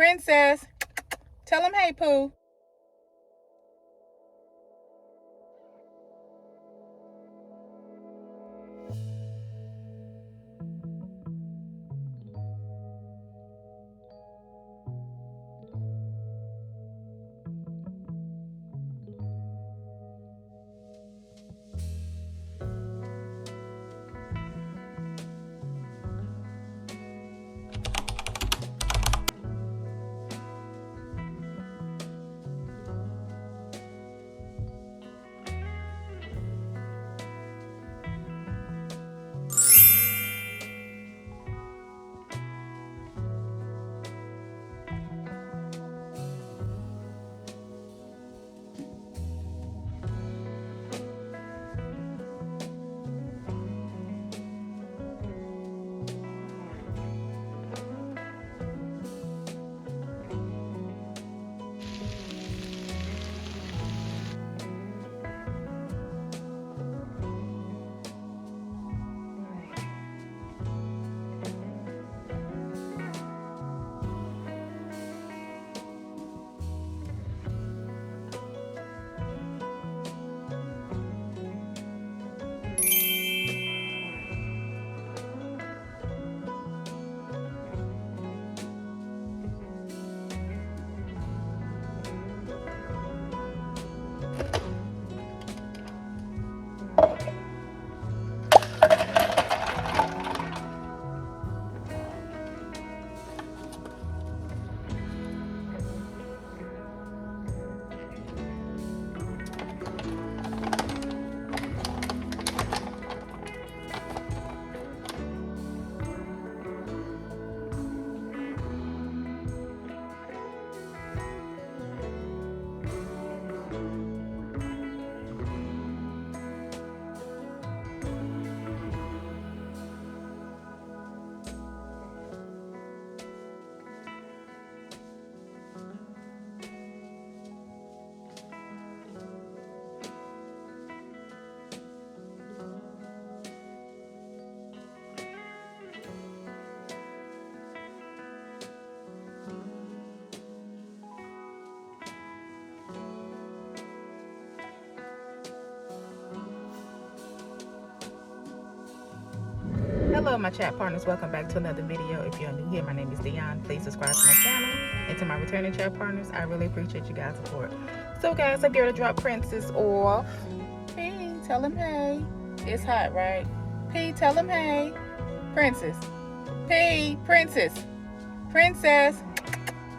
Princess, tell him hey, Pooh. Hello my chat partners, welcome back to another video. If you're new here, my name is Dionne. Please subscribe to my channel, and to my returning chat partners, I really appreciate you guys' support. So guys, I'm here to drop Princess off. P, tell him hey. It's hot, right? P, tell him hey. Princess. P, Princess. Princess,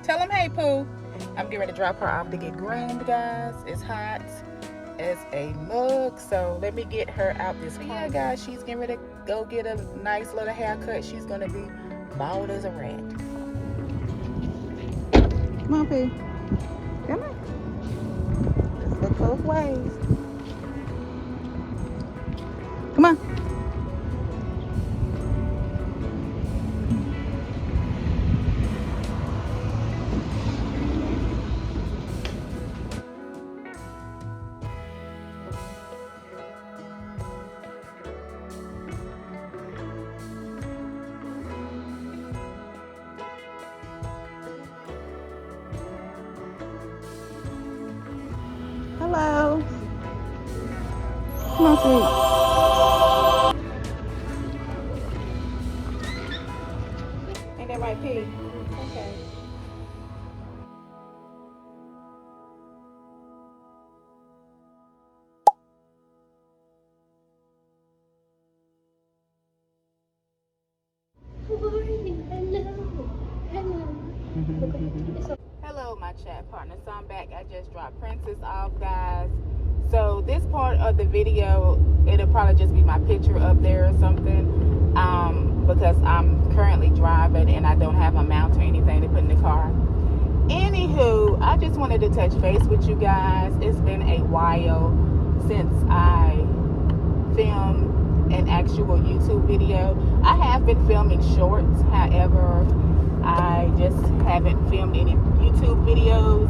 tell him hey, Pooh. I'm getting ready to drop her off to get groomed, guys. It's hot as a mug, so let me get her out this car. Yeah guys, she's getting ready to go get a nice little haircut. She's gonna be bald as a rat. Come on, P. Come on. Let's look both ways. Come on. Hello. Come on, sweet. Ain't that right, P? Okay. Hello my chat partner, so I'm back. I just dropped Princess off, guys. So this part of the video, it'll probably just be my picture up there or something, because I'm currently driving and I don't have a mount or anything to put in the car. Anywho, I just wanted to touch base with you guys. It's been a while since I filmed an actual YouTube video. I have been filming shorts, however I just haven't filmed any YouTube videos.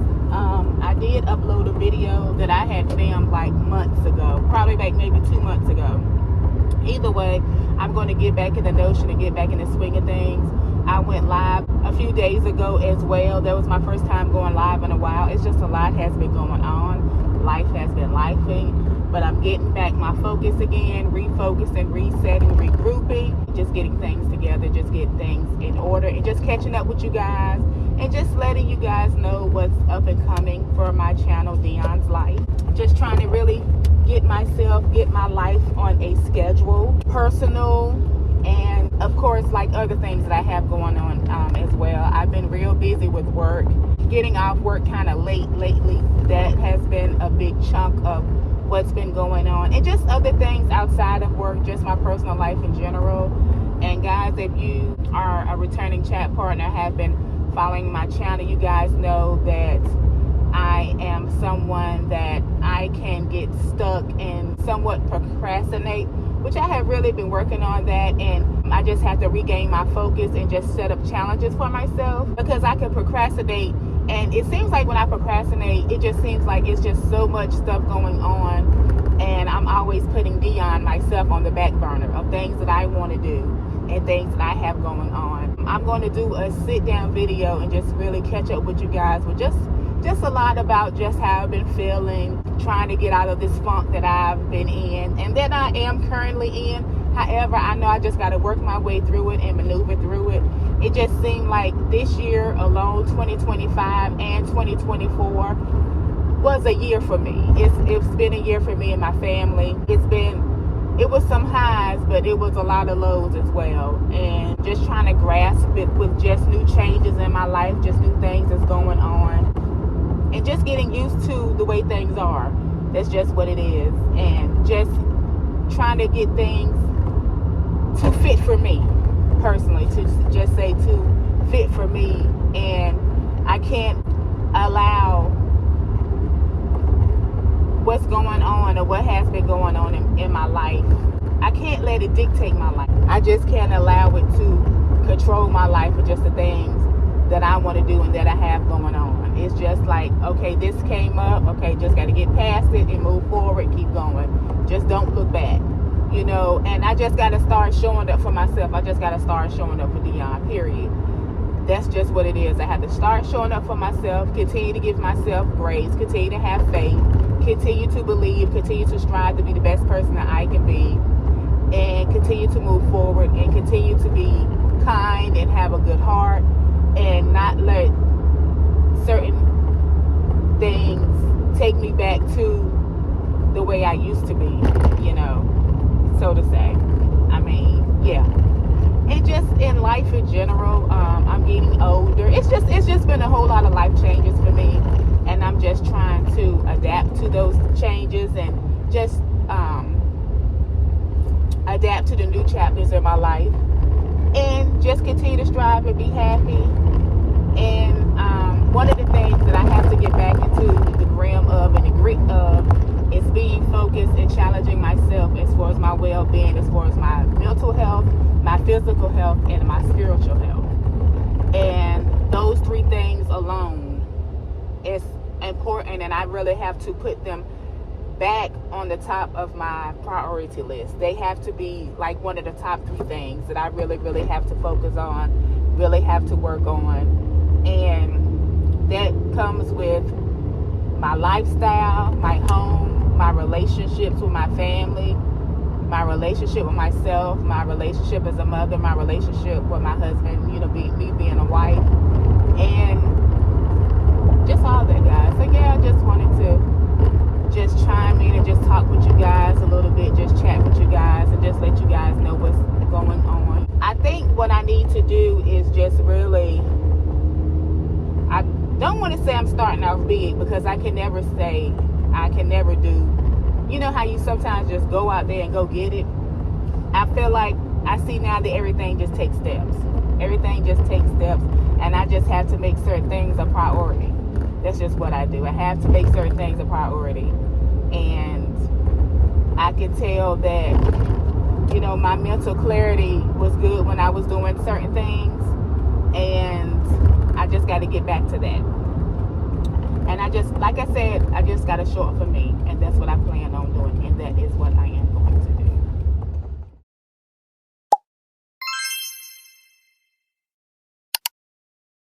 I did upload a video that I had filmed like months ago, probably like maybe 2 months ago. Either way, I'm going to get back in the notion and get back in the swing of things. I went live a few days ago as well. That was my first time going live in a while. It's just a lot has been going on. Life has been lifing, but I'm getting back my focus again, refocusing, resetting, regrouping, just getting things together, just getting things in order, and just catching up with you guys, and just letting you guys know what's up and coming for my channel, Dionne's Life. Just trying to really get my life on a schedule, personal, and of course, like other things that I have going on as well. I've been real busy with work, getting off work kind of late lately. That has been a big chunk of what's been going on, and just other things outside of work, just my personal life in general. And guys, if you are a returning chat partner, have been following my channel, you guys know that I am someone that I can get stuck and somewhat procrastinate, which I have really been working on that, and I just have to regain my focus and just set up challenges for myself, because I can procrastinate, and it seems like when I procrastinate, it just seems like it's just so much stuff going on, and I'm always putting Dionne, myself, on the back burner of things that I want to do and things that I have going on. I'm going to do a sit down video and just really catch up with you guys with just a lot about just how I've been feeling, trying to get out of this funk that I've been in and that I am currently in. However, I know I just got to work my way through it and maneuver through it. It just seemed like this year alone, 2025 and 2024, was a year for me. It's been a year for me and my family. It was some highs, but it was a lot of lows as well. And just trying to grasp it with just new changes in my life, just new things that's going on. And just getting used to the way things are. That's just what it is. And just trying to get things to fit for me, personally. To just say to fit for me. And I can't allow what's going on or what has been going on in my life. I can't let it dictate my life. I just can't allow it to control my life with just the things that I want to do and that I have going on. It's just like, okay, this came up, okay, just got to get past it and move forward, keep going. Just don't look back, you know. And I just got to start showing up for myself. I just got to start showing up for Dionne, period. That's just what it is. I have to start showing up for myself, continue to give myself grace, continue to have faith, continue to believe, continue to strive to be the best person that I can be, and continue to move forward and continue to be kind and have a good heart, and not let certain things take me back to the way I used to be, you know, so to say. I mean, yeah. And just in life in general, I'm getting older. It's just been a whole lot of life changes for me, and I'm just trying to adapt to those changes and just adapt to the new chapters in my life, and just continue to strive and be happy. And one of the things that I have to get back into the gram of and the grit of is being focused and challenging myself as far as my well-being, as far as my mental health, my physical health, and my spiritual health. And those three things alone is important, and I really have to put them back on the top of my priority list. They have to be like one of the top three things that I really, really have to focus on, really have to work on. And that comes with my lifestyle, my home, my relationships with my family, my relationship with myself, my relationship as a mother, my relationship with my husband, you know, me being a wife, and just all that, guys. So yeah, I just wanted to just chime in and just talk with you guys a little bit, just chat with you guys, and just let you guys know what's going on. I think what I need to do is just really, I don't want to say I'm starting off big, because I can never do, you know how you sometimes just go out there and go get it. I feel like I see now that everything just takes steps. Everything just takes steps, and I just have to make certain things a priority. That's just what I do. I have to make certain things a priority. And I can tell that, you know, my mental clarity was good when I was doing certain things, and I just got to get back to that. And I just, like I said, I just got to show up for me, and that's what I plan on doing, and that is what I